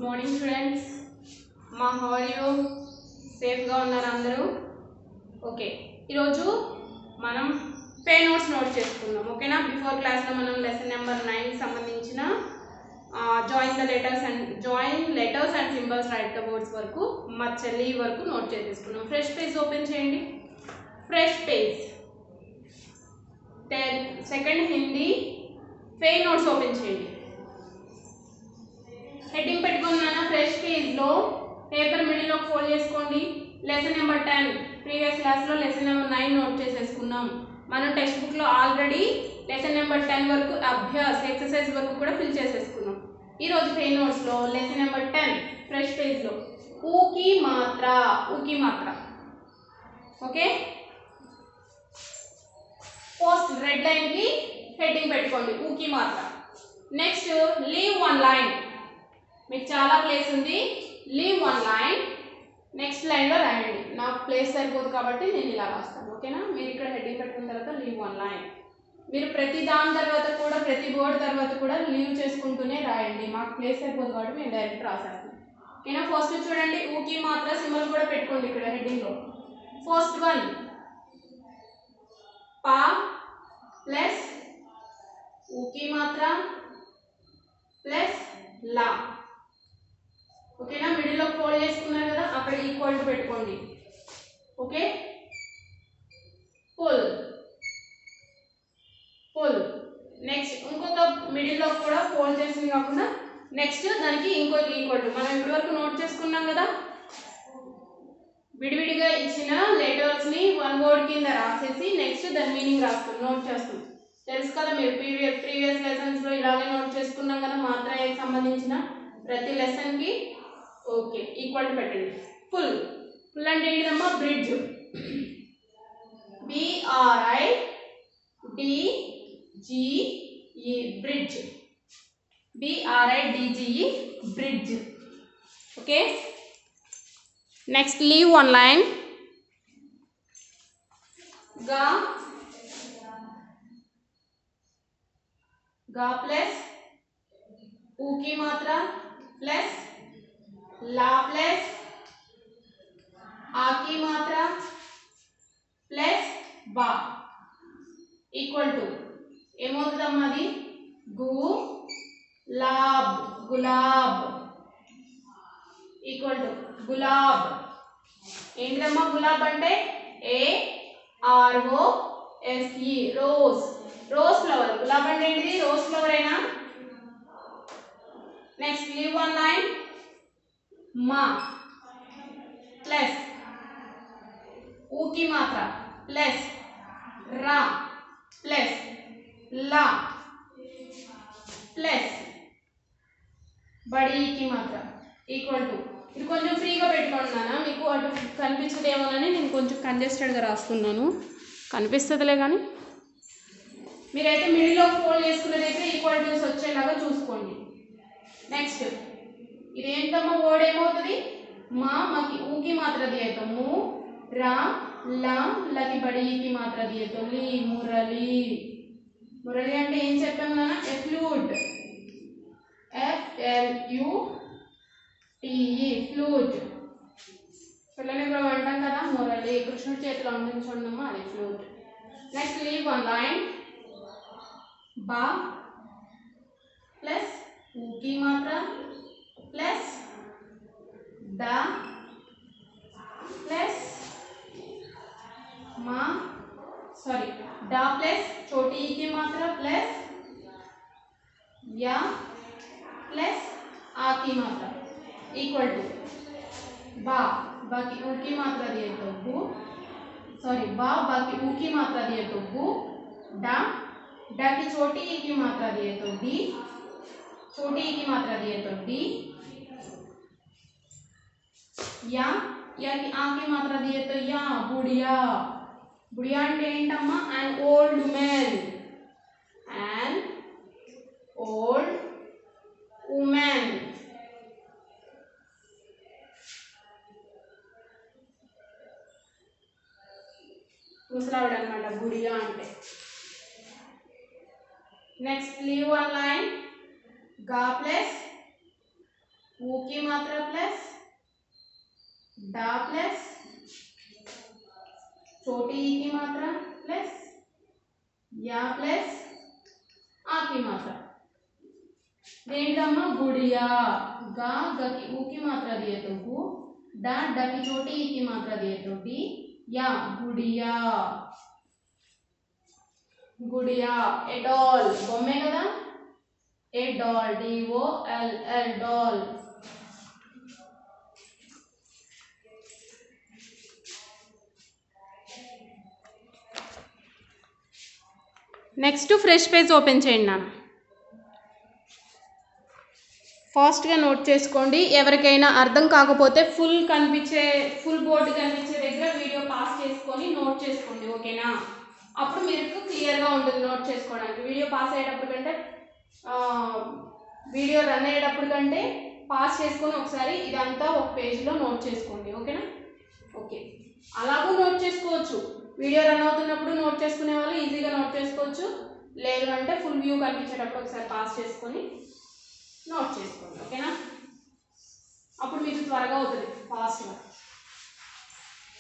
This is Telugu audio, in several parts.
Morning students. How are you? సేఫ్గా ఉన్నారు అందరూ? ఓకే, ఈరోజు మనం పే నోట్స్ నోట్ చేసుకుందాం. ఓకేనా? బిఫోర్ క్లాస్లో మనం లెసన్ నెంబర్ 9 సంబంధించిన join letters and symbols right the words వరకు మచ్చలి వరకు నోట్ చేసేసుకున్నాం. ఫ్రెష్ పేజ్ ఓపెన్ చేయండి. Fresh page 2nd Hindi pay notes open చేయండి. హెడ్డింగ్ పెట్టుకున్నాను. ఫ్రెష్ పేజ్లో పేపర్ మిడిల్లో ఫోల్డ్ చేసుకోండి. లెసన్ నెంబర్ 10 ప్రీవియస్ క్లాస్లో లెసన్ నెంబర్ 9 నోట్ చేసేసుకున్నాం. మనం టెక్స్ట్ బుక్లో ఆల్రెడీ లెసన్ నెంబర్ 10 వరకు అభ్యాస్ ఎక్సర్సైజ్ వరకు కూడా ఫిల్ చేసేసుకున్నాం. ఈరోజు పే నోట్స్లో లెసన్ నెంబర్ 10 ఫ్రెష్ పేజ్లో ఊకి మాత్ర. ఓకే, పోస్ట్ రెడ్ లైన్కి హెడ్డింగ్ పెట్టుకోండి ఊకి మాత్ర. Next leave 1 line. మీకు చాలా ప్లేస్ ఉంది. Leave 1 line. నెక్స్ట్ లైన్లో రాయండి. నాకు ప్లేస్ సరిపోదు కాబట్టి నేను ఇలా రాస్తాను. ఓకేనా? మీరు ఇక్కడ హెడ్డింగ్ పెట్టుకున్న తర్వాత లీవ్ 1 లైన్. మీరు ప్రతి దాని తర్వాత కూడా ప్రతి వర్డ్ తర్వాత కూడా లీవ్ చేసుకుంటూనే రాయండి. మాకు ప్లేస్ సరిపోదు కాబట్టి మేము డైరెక్ట్ రాసేస్తాం. ఓకేనా? ఫస్ట్ చూడండి ఊకి మాత్ర సింబల్ కూడా పెట్టుకోండి ఇక్కడ హెడ్డింగ్లో. ఫస్ట్ వన్ పా ప్లస్ ఊకి మాత్ర ప్లస్ లా. ఓకేనా? మిడిల్లో ఫోల్డ్ చేసుకున్నారు కదా, అక్కడ ఈక్వల్ టు పెట్టుకోండి. ఓకే, పుల్. నెక్స్ట్ ఇంకొక మిడిల్లో కూడా ఫోల్డ్ చేసింది కాకుండా నెక్స్ట్ దానికి ఇంకొక ఈక్వల్ టు. మనం ఇప్పటి వరకు నోట్ చేసుకున్నాం కదా, విడివిడిగా ఇచ్చిన లెటర్స్ని 1 వర్డ్ కింద రాసేసి నెక్స్ట్ దాని మీనింగ్ రాస్తాం, నోట్ చేస్తాం. తెలుసు కదా, మీరు ప్రీవియస్ లెసన్స్లో ఇలాగే నోట్ చేసుకున్నాం కదా మాత్రకి సంబంధించిన ప్రతి లెసన్కి. ఓకే, ఈక్వల్ టు పెట్టండి. ఫుల్ అంటే ఏంటిదమ్మా? Bridge. BRIDGE bridge. BRIDGE bridge. Okay, next leave 1 line. గా ప్లస్ ఊకి మాత్ర ప్లస్ లా ప్లస్ ఆకి మాత్ర ప్లస్ బా ఈక్వల్ టు ఏమవుతుందమ్మా? అది గులాబ్ ఈక్వల్ టు గులాబ్. ఏంటిదమ్మా గులాబ్ అంటే? AROSE rose flower. గులాబ్ అంటే ఏంటిది? రోజ్ ఫ్లవర్ అయినా. Next leave 1 line. మా ప్లస్ ఊకి మాత్ర ప్లస్ రా ప్లస్ లా ప్లస్ బడీకి మాత్ర ఈక్వల్ టు. ఇది కొంచెం ఫ్రీగా పెట్టుకుంటున్నాను, మీకు అటు కనిపించదేమోనని నేను కొంచెం కంజెస్టెడ్గా రాస్తున్నాను. కనిపిస్తుందిలే కానీ మీరైతే మిడిల్లో ఫోల్డ్ చేసుకున్నదైతే ఈక్వల్ టూస్ వచ్చేలాగా చూసుకోండి. నెక్స్ట్ ఇదేంటమ్మా? వర్డ్ ఏమవుతుంది? మాకి ఊకి మాత్ర दिए तो मु रा ला लकी बड़ी की मात्रा दिए तो ली मुरली. మురళి అంటే ఏం చెప్పాం నాన్న? ఫ్లూట్. FLUTE flute. పిల్లలు ఇప్పుడు అంటాం కదా మురళి, కృష్ణుడి చేతిలో ఉంటుంది చూడమ్మా, అది ఫ్లూట్. Next leave 1 line. బా ప్లస్ ఊకి మాత్ర ప్లస్ दा प्लस डा प्लस छोटी ई की मात्रा प्लस या प्लस आ की मात्रा इक्वल टू बाकी ऊ की मात्रा दिए तो बू. बाकी ऊ की मात्रा दिए तो बू. डा की छोटी ई की मात्रा दिए तो डी. छोटी ई की मात्रा दिए तो डी. या की आ की मात्रा दिए तो या बुढ़िया. बुढ़िया అంటే ఏంటమ్మా? an old woman. ముసలావిడ అన్నమాట బుడియా అంటే. Next leave 1 line. గా ప్లస్ ऊ की मात्रा प्लस डा प्लस छोटी ई की मात्रा प्लस या प्लस आ की मात्रा देंटम्मा गुड़िया गा ग की ऊ की मात्रा दिए तो गु डा ड की छोटी ई की मात्रा दिए तो डी या गुड़िया गुड़िया ए डॉल बोम्मे कदा ए doll DOLL doll next fresh page open చేయండి నాన్న ఫాస్ట్గా నోట్ చేసుకోండి ఎవరికైనా అర్థం కాకపోతే ఫుల్ బోర్డు కనిపించే దగ్గర వీడియో పాస్ చేసుకొని నోట్ చేసుకోండి ఓకేనా అప్పుడు మీకు క్లియర్గా ఉంటుంది నోట్ చేసుకోవడానికి వీడియో పాస్ అయ్యేటప్పుడు కంటే వీడియో రన్ అయ్యేటప్పుడు కంటే పాస్ చేసుకొని ఒకసారి ఇదంతా ఒక పేజ్లో నోట్ చేసుకోండి ఓకేనా ఓకే అలాగూ నోట్ చేసుకోవచ్చు వీడియో రన్ అవుతున్నప్పుడు నోట్ చేసుకునే వాళ్ళు ఈజీగా నోట్ చేసుకోవచ్చు లేదు అంటే ఫుల్ వ్యూ కనిపించేటప్పుడు ఒకసారి పాస్ చేసుకొని నోట్ చేసుకోండి ఓకేనా అప్పుడు మీకు త్వరగా అవుతుంది ఫాస్ట్గా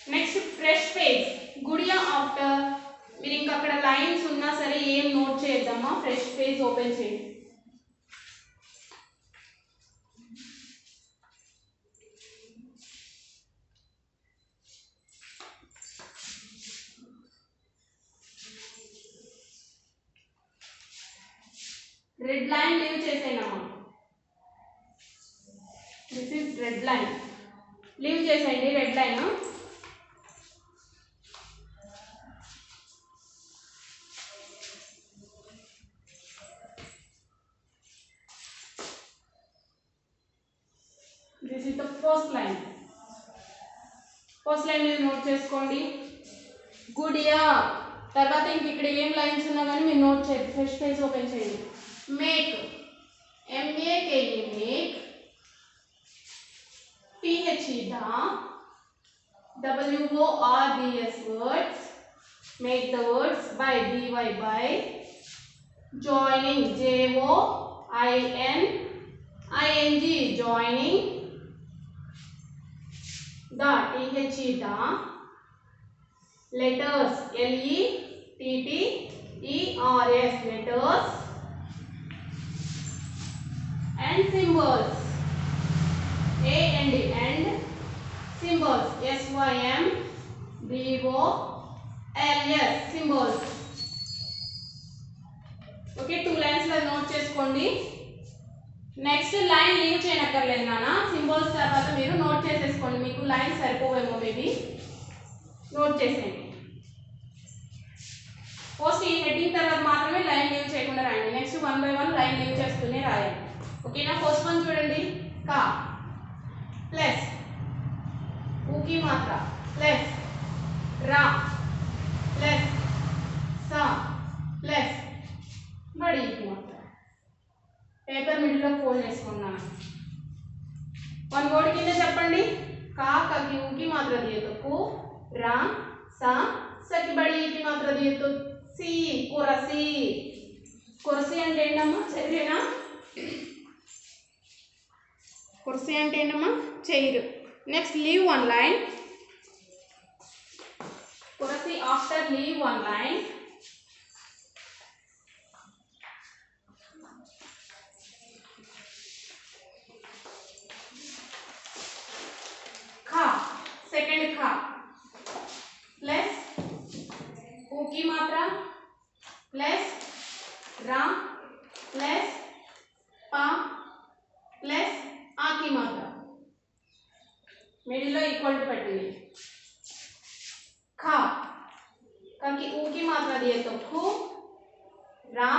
నెక్స్ట్ ఫ్రెష్ పేజ్ గుడియా ఆఫ్టర్ మీరు ఇంకా అక్కడ లైన్స్ ఉన్నా సరే ఏం నోట్ చేద్దామా ఫ్రెష్ పేజ్ ఓపెన్ చేయండి రెడ్ లైన్ లీవ్ చేసేయనమ్మా this is red line leave చేసేయండి red line this is the first line మీరు నోట్ చేసుకోండి గుడియా తర్వాత ఇంక ఇక్కడ ఏం లైన్స్ ఉన్నా కానీ మీరు నోట్ చేయండి ఫ్రెష్ పేజ్ ఓపెన్ చేయండి make MAKE make THE WORDS words make the words by DY by joining JOINING joining the THE the letters LETTERS letters and symbols and symbols SYMBOLS symbols okay 2 lines లో నోట్ చేసుకోండి నెక్స్ట్ లైన్ లీవ్ చేయనక్కర్లేదు నాన్న సింబల్స్ తర్వాత మీరు నోట్ చేసేసుకోండి మీకు లైన్ సరిపోవేమో మేబీ నోట్ చేసేయండి ఫస్ట్ ఈ హెడ్డింగ్ తర్వాత మాత్రమే లైన్ లీవ్ చేయకుండా రాయండి నెక్స్ట్ 1 by 1 లైన్ లీవ్ చేస్తూనే రాయండి ఓకేనా ఫస్ట్ వన్ చూడండి కా ప్లస్ ఊ की मात्रा प्लस रा प्लस सा प्लस बड़ी की मात्रा पेपर मिडिल లో ఫోల్డ్ చేసుకున్నాను వన్ వర్డ్ కింద చెప్పండి కా की ऊ की मात्रा दिए तो को रा सा की बड़ी की मात्रा दिए तो सी कुरसी कुर्सी అంటే ఏంటమ్మా చదివేనా కుర్సీ అంటే ఏంటమ్మా chair next leave one line కుర్సీ ఆఫ్టర్ లీవ్ వన్ లైన్ खा सेकंड खा प्लस ऊ की मात्रा प्लस रा प्लस पा प्लस आ की मात्रा मिडिल इक्वल टू పెట్టండి खा की ऊ की मात्रा दिए तो खू रा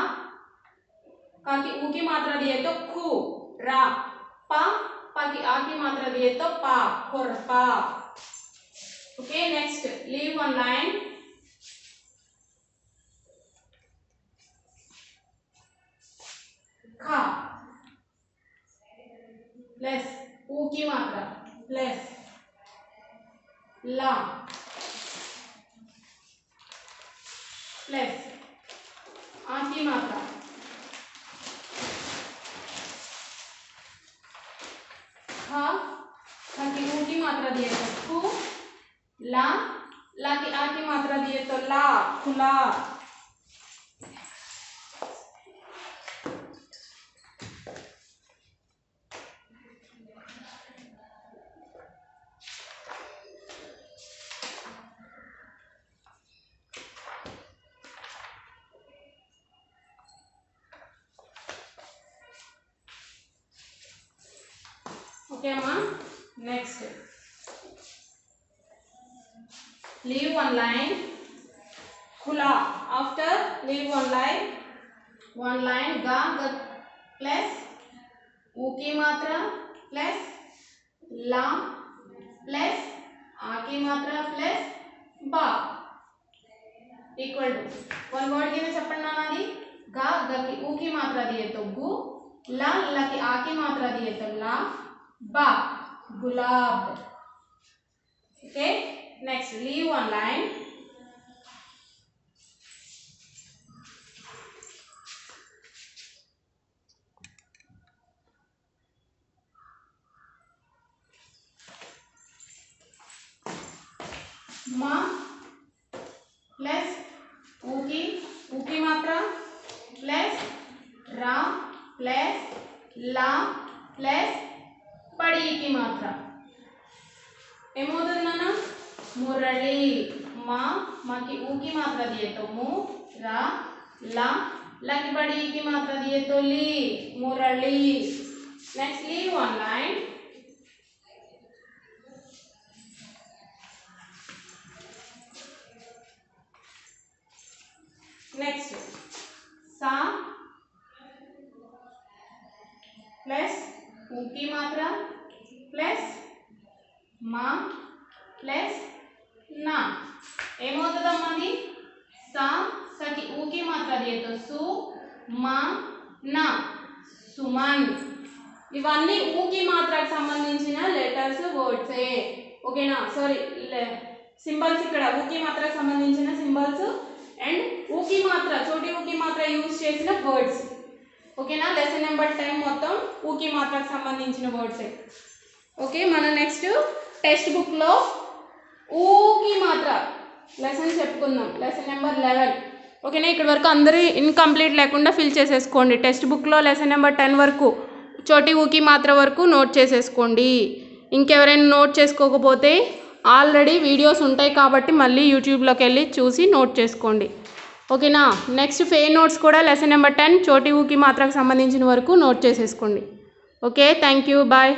की ऊ की मात्रा दिए तो खू रा पा की आ की मात्रा दिए तो पा खुरपा okay next leave one line खा प्लस ऊ की मात्रा प्लस ला प्लस आ की मात्रा मात्रा दिए तो खु, ला की आ की मात्रा दिए तो ला, खुला। Okay, ma. Next. Leave one line. खुला. After leave one line ga plus ऊ की मात्रा plus ला plus आ की मात्रा plus बा equal to one word गिने చెప్పండి నాది గా की ऊ की मात्रा दिए तो गु, ला की आ की मात्रा दिए तो ला, बा गुलाब. Okay, next leave one line. मा प्लस ऊ की मात्रा प्लस रा प्लस ला प्लस बड़ी की मात्रा ఏమవుతుంది నాన్న మురళి. మా की ऊ की मात्रा दिए तो मु, रा ला की बड़ी की मात्रा दिए तो ली, Murali. Next leave one line. Next सा प्लस ऊ की मात्रा प्लस మా ప్లస్ నా ఏమవుతుందమ్మది సాకి ऊ की मात्रा दिए तो సు, మా నా సుమన్. ఇవన్నీ ऊ की మాత్రకు సంబంధించిన లెటర్స్ వర్డ్స్. ఓకేనా? Sorry symbols. ఇక్కడ ऊ की మాత్రకు సంబంధించిన సింబల్స్ అండ్ ऊ की మాత్ర చోటి ऊ की మాత్ర యూజ్ చేసిన వర్డ్స్. ఓకేనా? లెసన్ నెంబర్ 10 మొత్తం ऊ की మాత్రకు సంబంధించిన వర్డ్స్. ఓకే, మన నెక్స్ట్ టెక్స్ట్ బుక్లో ఊ की మాత్ర లెసన్ చెప్పుకుందాం. Lesson number 11. ఓకేనా? ఇక్కడ వరకు అందరూ ఇన్కంప్లీట్ లేకుండా ఫిల్ చేసేసుకోండి. టెక్స్ట్ బుక్లో లెసన్ నెంబర్ 10 వరకు చోటి ఊ की మాత్ర వరకు నోట్ చేసేసుకోండి. ఇంకెవరైనా నోట్ చేసుకోకపోతే ఆల్రెడీ వీడియోస్ ఉంటాయి కాబట్టి మళ్ళీ యూట్యూబ్లోకి వెళ్ళి చూసి నోట్ చేసుకోండి. ఓకేనా? నెక్స్ట్ ఫే నోట్స్ కూడా లెసన్ నెంబర్ 10 చోటి ఊ की మాత్రకు సంబంధించిన వరకు నోట్ చేసేసుకోండి. Okay, thank you, bye.